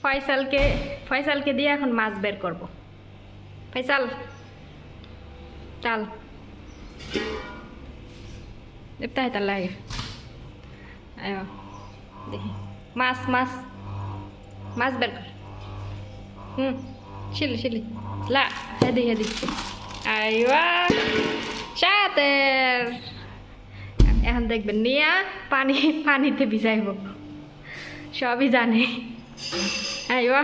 ফয়সালকে দিয়ে এখন মাছ বের করব। ফয়সাল চাল দেখতে হয় তার লাগে আয়ো দেখি মাছ মাছ মাছ বের কর। শিলি লা হেদি আইয়া সাতের এখন দেখবেন নিয়া পানিতে ভিজাইব, সবই জানে। আইয়া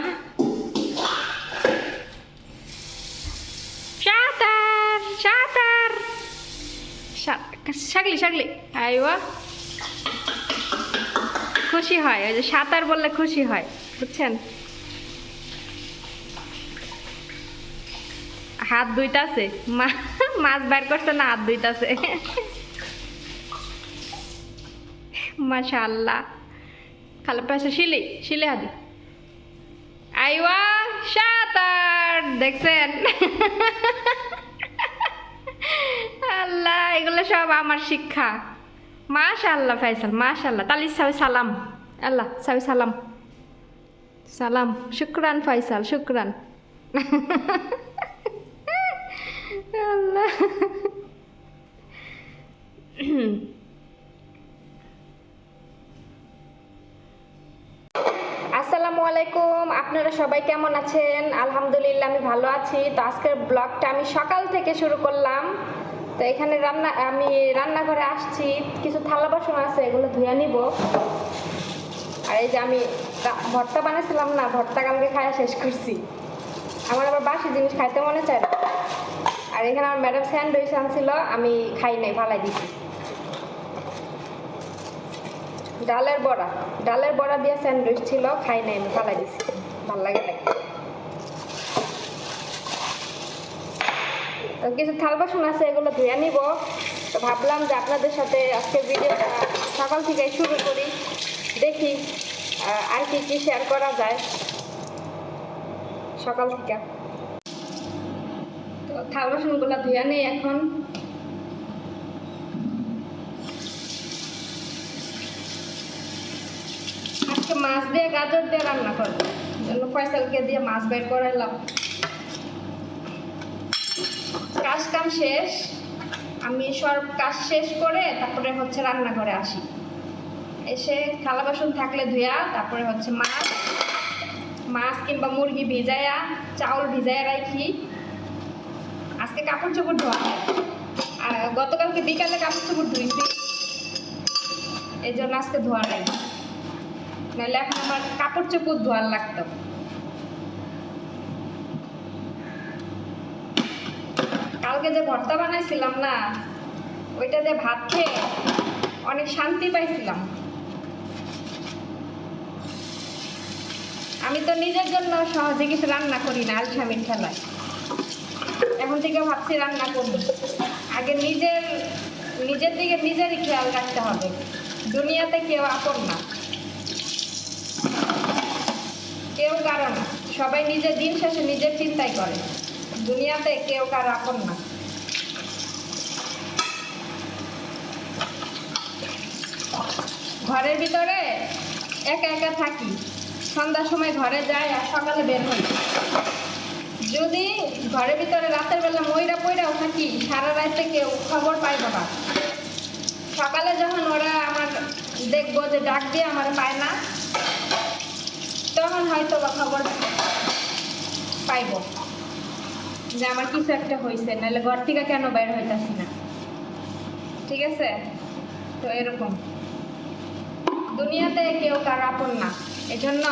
সাঁতার শাগলি আইয়া খুশি হয়, ওই যে সাঁতার বললে খুশি হয়, বুঝছেন? হাত দুইটাছে, মাছ বের করছে না, হাত দুইটাছে। মাশাআল্লাহ খালে পাশে শিলি হাদি আইওয়া সাঁতার দেখছেন? আল্লাহ, এগুলো সব আমার শিক্ষা। মাশাআল্লাহ ফয়সাল মাশাআল্লাহ। তালি সালাম আল্লাহ, সালাম শুকরান ফয়সাল, শুকরান। আল্লাহ আসসালামু আলাইকুম, আপনারা সবাই কেমন আছেন? আলহামদুলিল্লাহ আমি ভালো আছি। তো আজকের ব্লগটা আমি সকাল থেকে শুরু করলাম। তো এখানে আমি রান্নাঘরে আসছি, কিছু থালা বাসন আছে, এগুলো ধুয়ে নিব। আর এই যে আমি ভর্তা বানাইছিলাম না, ভর্তা কালকে খাওয়া শেষ করছি। আমার আবার বাসি জিনিস খাইতে মনে চায় না। আর এখানে আমার ম্যাডাম স্যান্ডউইচ আনছিল, আমি খাই নাই, ফালাই দিছি। ডালের বড়া দিয়ে স্যান্ডউইচ ছিল, খাই নাই, আমি ফালাই দিছি, ভাল লাগে না। তো কিছু থাল বাসন আছে, এগুলো ধুয়ে নিব। তো ভাবলাম যে আপনাদের সাথে আজকের ভিডিওটা সকাল থেকে শুরু করি, দেখি আর কি শেয়ার করা যায় সকাল থেকে। তো থাল বাসনগুলো ধুয়ে নেই এখন। আজকে মাছ দিয়ে গাজর দিয়ে রান্না করবো, জন্য ফয়সালকে দিয়ে মাছ বের করাইলাম। কাম শেষ, আমি সব কাজ শেষ করে তারপরে হচ্ছে রান্নাঘরে আসি। এসে থালা বাসন থাকলে ধুয়া, তারপরে হচ্ছে মাছ কিংবা মুরগি ভিজায়া, চাউল ভিজায়া রাখি। আজকে কাপড় চোপড় ধোয়া, আর গতকালকে বিকালে কাপড় চোপড় ধুইছি, এই জন্য আজকে ধোয়া নাই, নাহলে এখন আমার কাপড় চোপড় ধোয়ার লাগতো। কালকে যে ভর্তা বানাইছিলাম না, ওইটা দিয়ে ভাত খেয়ে অনেক শান্তি পাইছিলাম। আমি তো নিজের জন্য সহজে কিছু রান্না করি না, আলসামির খেলায়। এখন থেকে ভাবছি রান্না করব। আগে নিজের দিকে নিজেরই খেয়াল রাখতে হবে। দুনিয়াতে কেউ আপন না, কেউ কারো না, সবাই নিজের দিন শেষে নিজের চিন্তাই করে। দুনিয়াতে কেউ কারো আপন না। ঘরের ভিতরে একা একা থাকি, সন্ধ্যার সময় ঘরে যাই আর সকালে বের হই। যদি ঘরের ভিতরে রাতের বেলা ময়রা পয়রাও থাকি, সারা রাতে কেউ খবর পাইব না। সকালে যখন ওরা আমার দেখবো যে ডাক দিয়ে আমার পায় না, তখন হয়তো বা খবর পাইব যে আমার কিছু একটা হয়েছে, নাহলে ঘর থেকে কেন বাইর হইতাছি না। ঠিক আছে? তো এরকম দুনিয়াতে কেউ কারো আপন না, এজন্য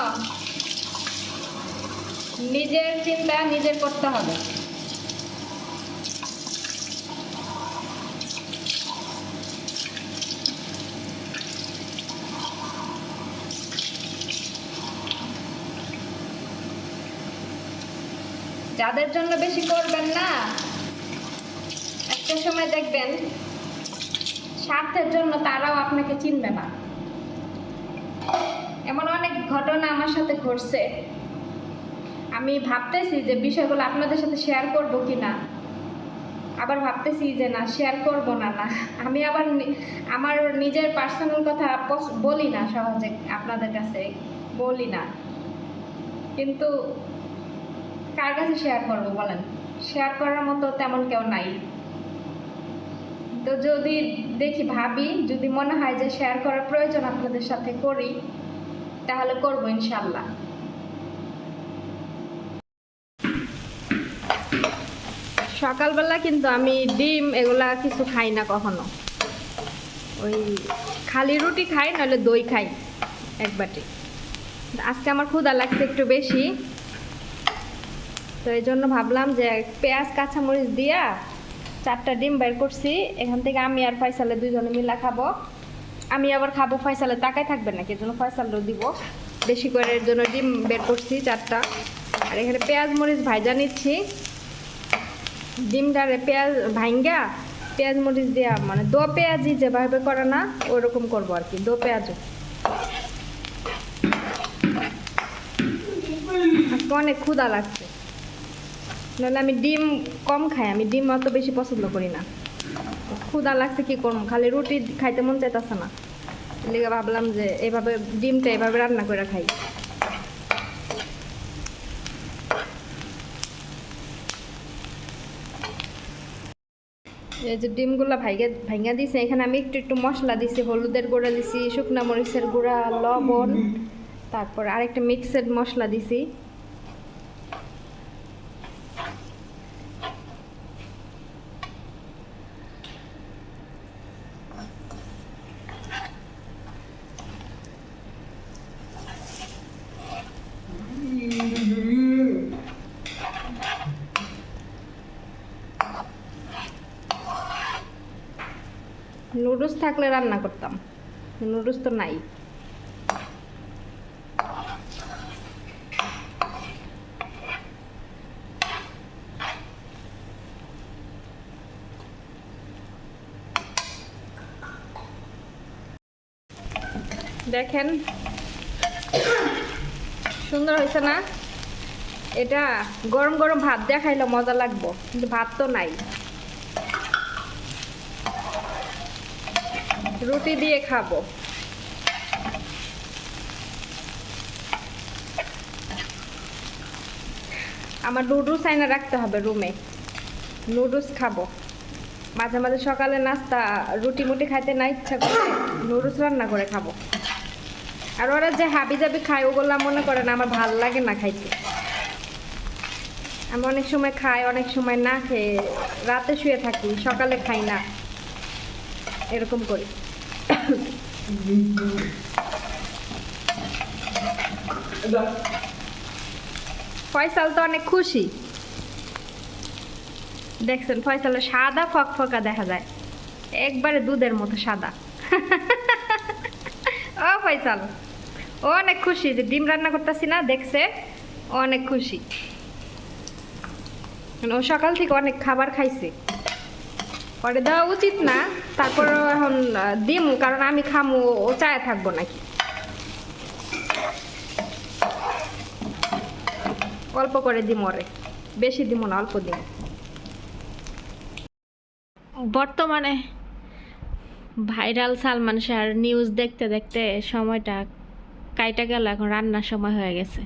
নিজের চিন্তা নিজের করতে হবে। যাদের জন্য বেশি করবেন না, একটা সময় দেখবেন স্বার্থের জন্য তারাও আপনাকে চিনবে না। এমন অনেক ঘটনা আমার সাথে ঘটছে। আমি ভাবতেছি যে বিষয়গুলো আপনাদের সাথে শেয়ার করব কিনা, আবার ভাবতেছি যে না, শেয়ার করব না। আমি আবার আমার নিজের পার্সোনাল কথা বলি না, সহজে আপনাদের কাছে বলি না। কিন্তু কার কাছে শেয়ার করবো বলেন? শেয়ার করার মতো তেমন কেউ নাই। তো যদি দেখি, ভাবি, যদি মনে হয় যে শেয়ার করার প্রয়োজন আপনাদের সাথে করি, তাহলে করবো ইনশাল্লাহ। সকালবেলা কিন্তু আমি ডিম এগুলা কিছু খাই না কখনো। ওই খালি রুটি খাই, নাহলে দই খাই এক বাটি। আজকে আমার ক্ষুধা লাগছে একটু বেশি, তো এই জন্য ভাবলাম যে পেঁয়াজ কাঁচামরিচ দিয়া 4টা ডিম বের করছি। এখান থেকে আমি আর ফয়সালে দুজনে মিলা খাবো। আমি আবার খাবো, ফয়সালে তাকায় থাকবে না, এর জন্য ফয়সালও দিব বেশি করে। এর জন্য ডিম বের করছি 4টা। আর এখানে পেঁয়াজ মরিচ ভাজা নিচ্ছি। ডিমটারে পেঁয়াজ ভাঙ্গা পেঁয়াজ মরিচ দেওয়া, মানে দো পেঁয়াজি যেভাবে করে না ওইরকম করবো আর কি, দো পেঁয়াজও। আজকে অনেক ক্ষুধা লাগছে, নাহলে আমি ডিম কম খাই, আমি ডিম অত বেশি পছন্দ করি না। ক্ষুধা লাগছে কি করবো, খালি রুটি খাইতে মন চাইতেছে না, লেগে ভাবলাম যে এভাবে ডিমটা এভাবে রান্না করে খাই। এই যে ডিমগুলো ভাইঙ্গা দিছে, এখানে আমি একটু একটু মশলা দিছি, হলুদের গুঁড়া দিছি, শুকনা মরিচের গুঁড়া, লবণ, তারপর আরেকটা মিক্সড মশলা দিছি। নুডলস থাকলে রান্না করতাম, নুডলস তো নাই। দেখেন সুন্দর হয়েছে না? এটা গরম গরম ভাত দিয়ে খাইলে মজা লাগবো, কিন্তু ভাত তো নাই। রুটি দিয়ে খাবো। আমার নুডলস আইনা রাখতে হবে রুমে, নুডলস খাবো। মাঝে মাঝে সকালে নাস্তা রুটি মুটি খাইতে না ইচ্ছা করে নুডলস রান্না করে খাবো। আর ওরা যে হাবি জাবি খায় ওগুলো মনে করেন আমার ভাল লাগে না খাইতে। আমি অনেক সময় খাই, অনেক সময় না খেয়ে রাতে শুয়ে থাকি, সকালে খাই না, এরকম করি। ফয়সাল তো অনেক খুশি, দেখছেন ফয়সালের সাদা ফকফকা দেখা যায়, একবারে দুধের মতো সাদা। ও ফয়সাল ও অনেক খুশি যে ডিম রান্না করতেছি না, দেখছে অনেক খুশি। ও সকাল থেকে অনেক খাবার খাইছে, পরে দেওয়া উচিত না, তারপর এখন দিম, কারণ আমি খামু, ও চায় থাকবো নাকি। অল্প করে দিম ওরে, বেশি দিব না, অল্প দিম। বর্তমানে ভাইরাল সালমান শাহর নিউজ দেখতে দেখতে সময়টা কাইটা গেল, এখন রান্নার সময় হয়ে গেছে।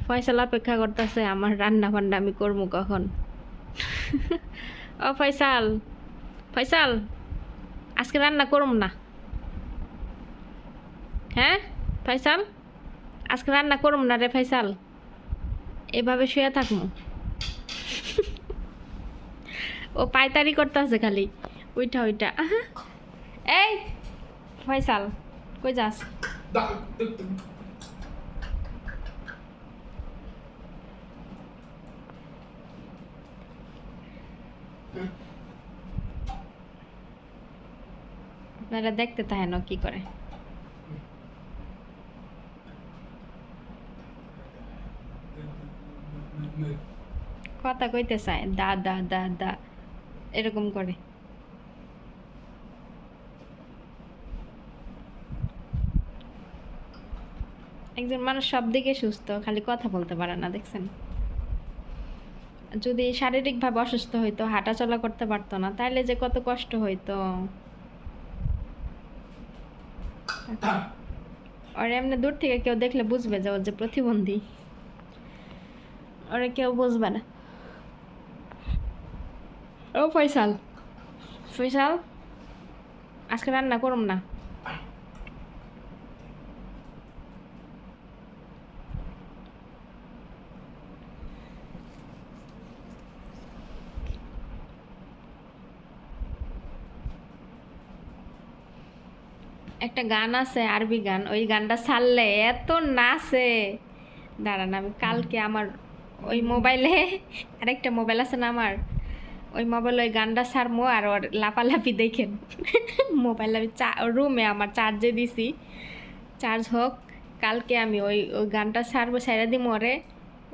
ফয়সাল অপেক্ষা করতেছে আমার রান্না বান্না আমি করবো কখন। ও ফয়সাল, ফয়সাল আজকে রান্না করুম না? হ্যাঁ ফয়সাল, আজকে রান্না করুম না রে ফয়সাল, এভাবে শুয়ে থাকবো। ও পায়তারি করতেছে খালি, ওইটা ওইটা। এই ফয়সাল কই যাস? আপনারা দেখতে থাকেন কি করে। কথা কইতে চায় দা দা দা দা এরকম করে। একজন মানুষ সব দিকে সুস্থ, খালি কথা বলতে পারে না, দেখছেন? যদি শারীরিকভাবে অসুস্থ হইতো, হাঁটা চলা করতে পারতো না, তাহলে যে কত কষ্ট হইতো। আর এমনি দূর থেকে কেউ দেখলে বুঝবে যে ওর যে প্রতিবন্ধী, ওরা কেউ বুঝবে না। ও ফয়সাল, ফয়সাল আজকে রান্না করুম না। একটা গান আছে আরবি গান, ওই গানটা ছাড়লে এত নাচে। দাঁড়ান আমি কালকে আমার ওই মোবাইলে, আরেকটা মোবাইল আছে না আমার, ওই মোবাইলে ওই গানটা ছাড়মো আর ওর লাফালাফি দেখেন। মোবাইল আমি রুমে আমার চার্জে দিছি, চার্জ হোক, কালকে আমি ওই ওই গানটা ছাড়বো, ছাইড়া দিম ওরে,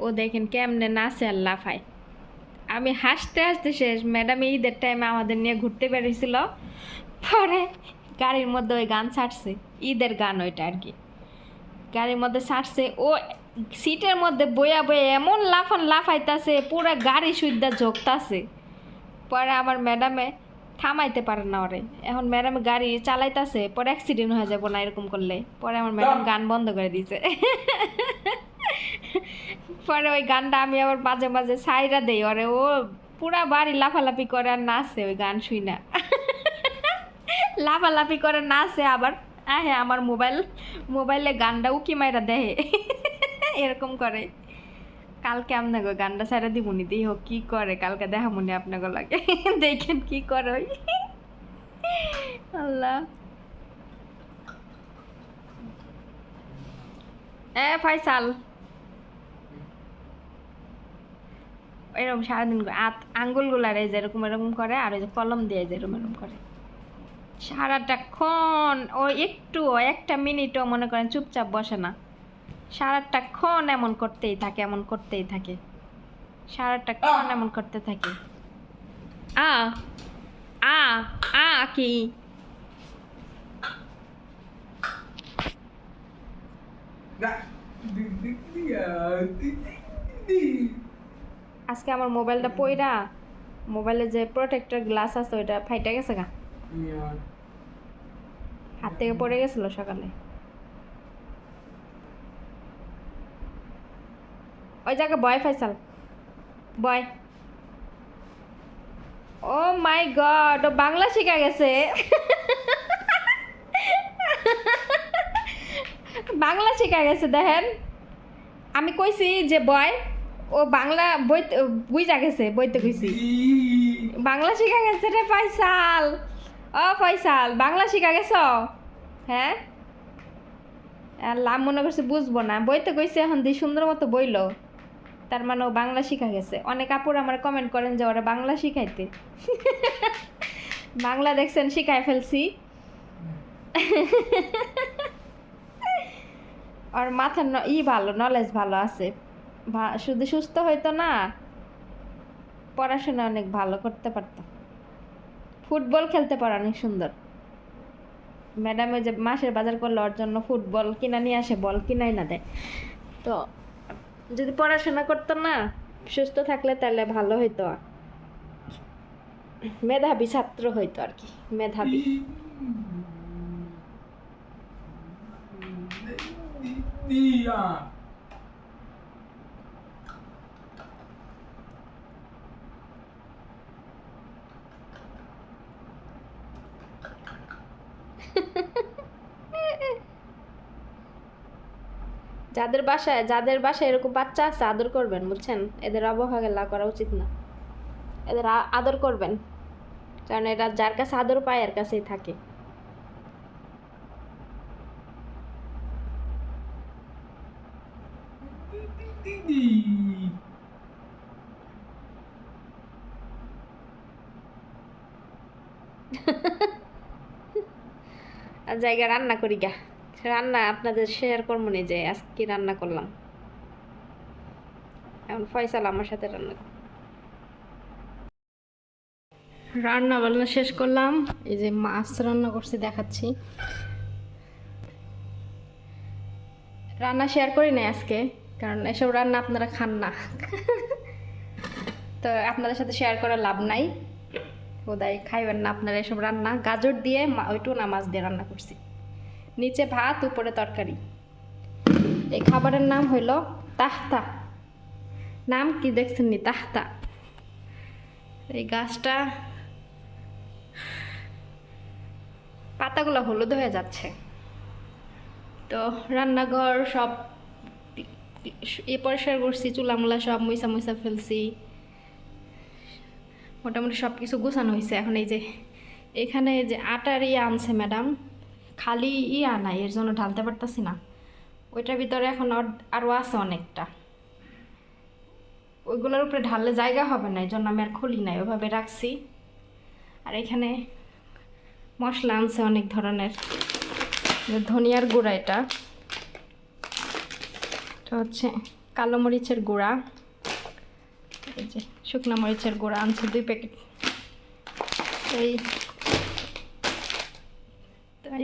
ও দেখেন কেমনে নাচে আর লাফায়। আমি হাসতে হাসতে শেষ। ম্যাডাম ঈদের টাইমে আমাদের নিয়ে ঘুরতে বেরিয়েছিল, পরে গাড়ির মধ্যে ওই গান ছাড়ছে, ঈদের গান ওইটা আর কি, গাড়ির মধ্যে ছাড়ছে, ও সিটের মধ্যে বইয়া বইয়া এমন লাফান লাফাইতাছে, পুরো গাড়ি সুদ্ধা ঝোঁকতাছে। পরে আমার ম্যাডামে থামাইতে পারে না ওরে, এখন ম্যাডামে গাড়ি চালাইতাছে, পরে অ্যাক্সিডেন্ট হয়ে যাবো না এরকম করলে। পরে আমার ম্যাডাম গান বন্ধ করে দিয়েছে। পরে ওই গানটা আমি আবার মাঝে মাঝে সাইরা দেই ওরে, ও পুরা বাড়ি লাফালাফি করে আর নাচে ওই গান শুই না। লাফালাফি করে নাচে, আবার হ্যাঁ আমার মোবাইলে গানটা উকি মাইরা দেহে। এরকম করে। কালকে আপনাকে গানটা ছাড়া দিবনি, দিই হোক কি করে, কালকে দেখা মনে আপনাকে লাগে। দেখেন কি করে ওই। আল্লাহ। ফয়সাল এরকম সারাদিন আঙ্গুলগুলার এই যেরকম এরকম করে, আর ওই যে কলম দিয়ে যেরকম এরকম করে সারাটাক্ষণ। ও একটু একটা মিনিটও মনে করেন চুপচাপ বসে না, সারাটাক্ষণ এমন করতেই থাকে, এমন করতেই থাকে, সারাটাক্ষণ এমন করতে থাকে। আ আ আ কি আজকে আমার মোবাইলটা পইরা, মোবাইলে যে প্রোটেক্টর গ্লাস আছে ওইটা ফাইটা গেছে গা, হাত থেকে পড়ে গেছিল সকালে। ওই জায়গায় বয় ফয়সাল, বয়। ও মাই গড, ও বাংলা শিখা গেছে। বাংলা শিখা গেছে দেখেন, আমি কইছি যে বয়, ও বাংলা বই বুঝা গেছে, বইতে কইছি বাংলা শিখা গেছে রে ফয়সাল। ও ফয়সাল বাংলা শিখা গেছ? হ্যাঁ লাভ মনে করছে বুঝবো না, বইতে কইছে এখন দিয়ে সুন্দর মতো বইলো, তার মানে ও বাংলা শিখা গেছে। অনেক আপুর আমার কমেন্ট করেন যে ওরা বাংলা শিখাইতে। বাংলা দেখছেন শিখাই ফেলছি। আর মাথার ভালো, নলেজ ভালো আছে, শুধু সুস্থ হইতো না, পড়াশোনা অনেক ভালো করতে পারতো, ফুটবল খেলতে পারে অনেক সুন্দর। ম্যাডাম ওই যে মাসের বাজার করলে ওর জন্য ফুটবল কিনা নিয়ে আসে, বল কিনাই না দেয়। তো যদি পড়াশোনা করতো না, সুস্থ থাকলে তাহলে ভালো হইতো, মেধাবী ছাত্র হইতো আর কি, মেধাবী। যাদের বাসায় এরকম বাচ্চা আছে আদর করবেন, বুঝছেন, এদের অবহেলা করা উচিত না, এদের আদর করবেন, কারণ এরা যার কাছে আদর পায় এর কাছেই থাকে। আর জায়গা রান্না করি গা, রান্না আপনাদের শেয়ার করবো নি যে আজকে কি রান্না করলাম। এখন ফয়সাল আমার সাথে রান্না বান্না শেষ করলাম, এই যে মাছ রান্না করছি দেখাচ্ছি। রান্না শেয়ার করি না আজকে, কারণ এসব রান্না আপনারা খান না। তো আপনাদের সাথে শেয়ার করার লাভ নাই, ওদাই খাইবেন না আপনারা এসব রান্না। গাজর দিয়ে ওই টুনা মাছ দিয়ে রান্না করছি, নিচে ভাত, উপরে তরকারি। এই খাবারের নাম হইল তাহতা। নাম কি দেখছেন নি? তাহতা। এই গাছটা পাতাগুলো হলুদ হয়ে যাচ্ছে। তো রান্নাঘর সব পরিষ্কার করছি, চুলামুলা সব মুইসা মুইসা ফেলছি, মোটামুটি সব কিছু গোছানো হয়েছে। এখন এই যে এখানে যে আটার আনছে ম্যাডাম, খালি নাই, এর জন্য ঢালতে পারতাছি না। ওইটার ভিতরে এখন আরও আছে অনেকটা, ওইগুলোর উপরে ঢাললে জায়গা হবে না, এই জন্য আমি আর খুলি নাই, ওইভাবে রাখছি। আর এখানে মশলা আনছে অনেক ধরনের, ধনিয়ার গুঁড়া, এটা হচ্ছে কালো মরিচের গুঁড়া, এই যে শুকনো মরিচের গুঁড়া আনছে 2 প্যাকেট।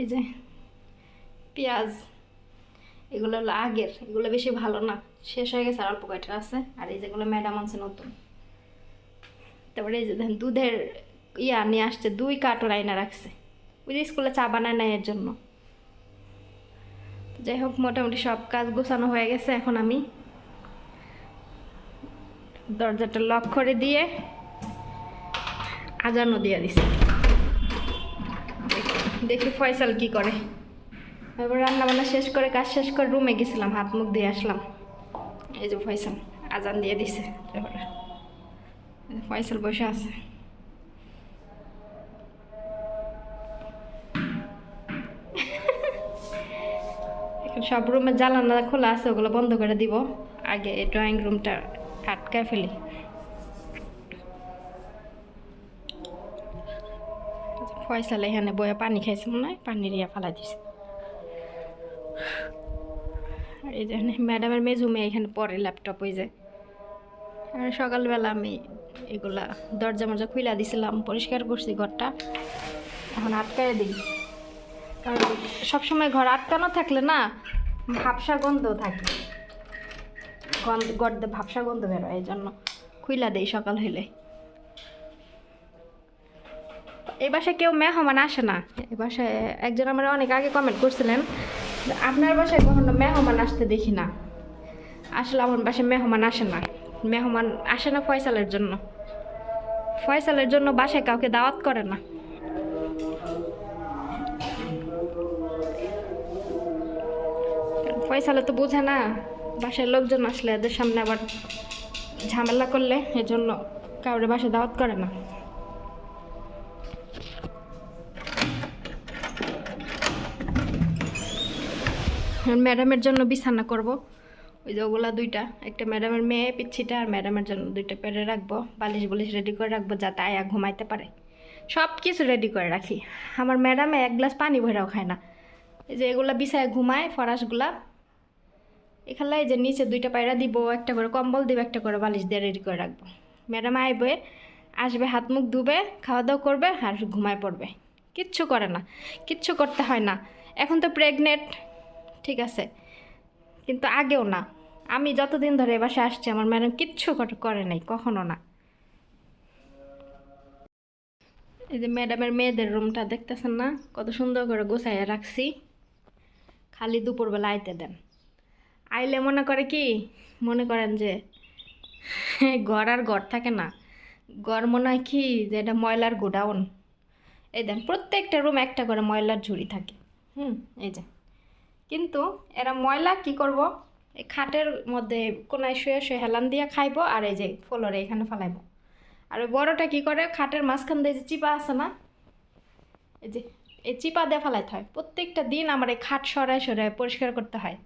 এই যে পেঁয়াজ, এগুলো হলো আগের, এগুলো বেশি ভালো না, শেষ হয়ে গেছে, আর অল্প কয়টা আছে। আর এই যেগুলো ম্যাডাম আনছে নতুন। তারপরে এই যে দেখেন দুধের নিয়ে আসছে, 2 কার্টন আইনা রাখছে, ওই যে স্কুলে চা বানায় না, এর জন্য। যাই হোক, মোটামুটি সব কাজ গোছানো হয়ে গেছে। এখন আমি দরজাটা লক করে দিয়ে আজানও দিয়ে দিছি। দেখি ফয়সাল কি করে। এবার রান্নাবান্না শেষ করে, কাজ শেষ করে রুমে গেছিলাম, হাত মুখ দিয়ে আসলাম। এই যে ফয়সাল আজান দিয়ে দিছে, ফয়সাল বসে আছে। এখন সব রুমের জানালা খোলা আছে, ওগুলো বন্ধ করে দিব। আগে ড্রয়িং রুমটা আটকায় ফেলি। ফয়সাল এখানে বয়ে পানি খাইছে মনে হয়, পানি দিয়ে ফালাই দিছে। আর এই যে ম্যাডামের মেজু মেয়ে এখানে পরে ল্যাপটপ, ওই যে। আর সকালবেলা আমি এগুলা দরজা মরজা খুইলা দিছিলাম, পরিষ্কার করছি ঘরটা, এখন আটকায় দিই। কারণ সবসময় ঘর আটকানো থাকলে না ভাবসা গন্ধ থাকে, গন্ধ ভাবসা গন্ধ বেরোয়, এই জন্য খুইলা দেই সকাল হইলে। এই বাসায় কেউ মেহমান আসে না। এই বাসায় একজন আমার অনেক আগে কমেন্ট করছিলেন, আপনার বাসায় কখনো মেহমান আসতে দেখি না। আসলে আমার বাসায় মেহমান আসে না। মেহমান আসে না ফয়সালের জন্য। ফয়সালের জন্য বাসায় কাউকে দাওয়াত করে না। ফয়সালে তো বোঝে না বাসায় লোকজন আসলে এদের সামনে আবার ঝামেলা করলে, এজন্য কাউরে বাসায় দাওয়াত করে না। ম্যাডামের জন্য বিছানা করব, ওই যে ওগুলা 2টা, একটা ম্যাডামের মেয়ে পিচ্ছিটা, আর ম্যাডামের জন্য 2টা পেরে রাখবো, বালিশ বুলিশ রেডি করে রাখবো, যাতে আয়া ঘুমাইতে পারে। সব কিছু রেডি করে রাখি। আমার ম্যাডামে 1 গ্লাস পানি ভরাও খায় না। এই যে এগুলা বিছায় ঘুমায়, ফরাসগুলা এখানে, এই যে নিচে 2টা পায়রা দিব, একটা করে কম্বল দিব, একটা করে বালিশ দিয়ে রেডি করে রাখবো। ম্যাডাম আসবে, হাত মুখ ধুবে, খাওয়া দাওয়া করবে, আর ঘুমায় পড়বে। কিচ্ছু করে না, কিচ্ছু করতে হয় না। এখন তো প্রেগনেন্ট, ঠিক আছে, কিন্তু আগেও না। আমি যতদিন ধরে এ বাসায় আসছি, আমার ম্যাডাম কিচ্ছু করে নাই, কখনো না। এই যে ম্যাডামের মেয়েদের রুমটা দেখতেছেন না, কত সুন্দর করে গোছাইয়া রাখছি। খালি দুপুরবেলা আইতে দেন, আইলে মনে করেন যে ঘর আর ঘর থাকে না, ঘর মনে হয় কি যে এটা ময়লার গোডাউন। এই দেন, প্রত্যেকটা রুম একটা করে ময়লার ঝুড়ি থাকে। এই যে, কিন্তু এরা ময়লা কি করব, এই খাটের মধ্যে কোনায় শুয়ে শুয়ে হেলান দিয়ে খাইবো, আর এই যে ফ্লোরে এখানে ফেলাইবো। আর ওই বড়টা কি করে, খাটের মাঝখান দিয়ে যে চিপা আছে না, এই যে এই চিপা দিয়ে ফেলাইতে হয়। প্রত্যেকটা দিন আমার এই খাট সরায় সরায় পরিষ্কার করতে হয়।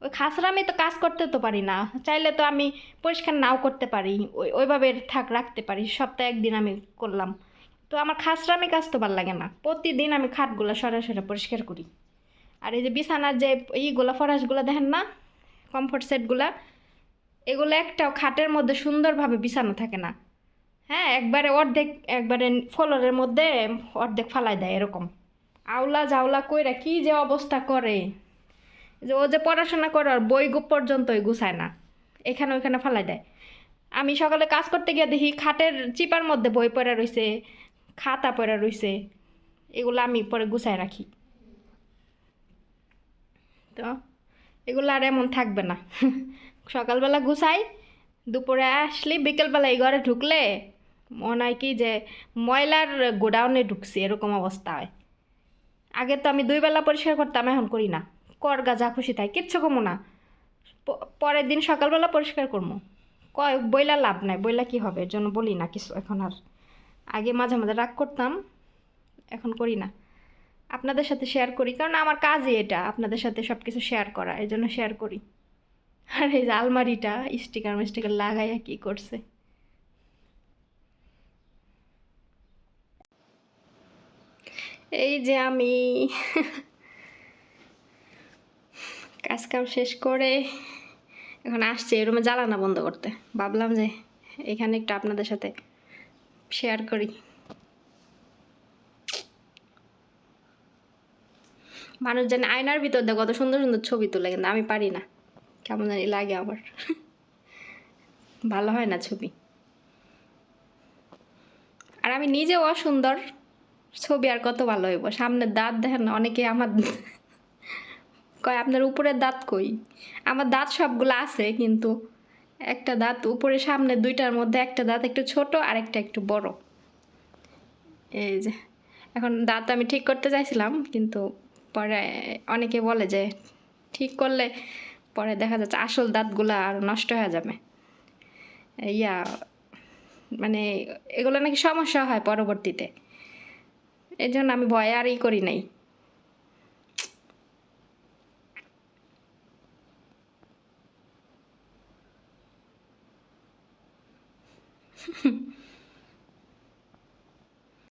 ওই খাসরা আমি তো কাজ করতে তো পারি না, চাইলে তো আমি পরিষ্কার নাও করতে পারি, ওইভাবে রাখতে পারি। সপ্তাহে 1 দিন আমি করলাম, তো আমার খাসরামি কাজ তো ভালো লাগে না। প্রতিদিন আমি খাটগুলো সরায় সরায় পরিষ্কার করি। আর এই যে বিছানার যে ফরাসগুলো দেখেন না, কমফোর্ট সেটগুলা, এগুলো একটাও খাটের মধ্যে সুন্দরভাবে বিছানো থাকে না। হ্যাঁ, একবারে ফ্লোরের মধ্যে অর্ধেক ফালাই দেয়, এরকম আউলা জাউলা কইরা কি যে অবস্থা করে। যে ও যে পড়াশোনা করে, আর বই পর্যন্তই গুছায় না, এখানে ওইখানে ফালাই দেয়। আমি সকালে কাজ করতে গিয়ে দেখি খাটের চিপার মধ্যে বই পড়া রয়েছে, খাতা পড়া রয়েছে, এগুলো আমি পরে গুছায় রাখি। তো এগুলো আর এমন থাকবে না। সকালবেলা গুছাই, দুপুরে আসলে বিকেলবেলা এই ঘরে ঢুকলে মনে হয় কি যে ময়লার গোডাউনে ঢুকছি, এরকম অবস্থা হয়। আগে তো আমি 2 বেলা পরিষ্কার করতাম, এখন করি না। করগা যা খুশি তাই, কিচ্ছু কমো না। পরের দিন সকালবেলা পরিষ্কার করবো। বইলা লাভ নাই, বইলা কি হবে, এর জন্য বলি না কিছু এখন আর। আগে মাঝে মাঝে রাগ করতাম, এখন করি না। আপনাদের সাথে শেয়ার করি, কারণ আমার কাজই এটা আপনাদের সাথে সব কিছু শেয়ার করা, এই জন্য শেয়ার করি। আর এই যে আলমারিটা স্টিকার মিস্টিকার লাগাইয়া কি করছে। এই যে আমি কাজ কাম শেষ করে এখন আসছি এই রুমে জ্বালানা বন্ধ করতে। ভাবলাম যে এখানে একটু আপনাদের সাথে শেয়ার করি। মানুষ জানে আয়নার ভিতর দিয়ে কত সুন্দর সুন্দর ছবি তোলে, কিন্তু আমি পারি না, কেমন জানি লাগে আমার। ভালো হয় না ছবি। আর আমি নিজেও অসুন্দর, ছবি আর কত ভালো হইব। সামনের দাঁত দেখেন না, অনেকে আমার কয় আপনার উপরের দাঁত কই। আমার দাঁত সবগুলো আছে, কিন্তু একটা দাঁত উপরে, সামনে 2টার মধ্যে একটা দাঁত একটু ছোট আর একটা একটু বড়। এই যে এখন দাঁত আমি ঠিক করতে চাইছিলাম, কিন্তু পরে অনেকে বলে যে ঠিক করলে পরে দেখা যাচ্ছে আসল দাঁতগুলো আর নষ্ট হয়ে যাবে, ইয়া মানে এগুলো নাকি সমস্যা হয় পরবর্তীতে। এই জন্য আমি ভয়ে আর করি নাই।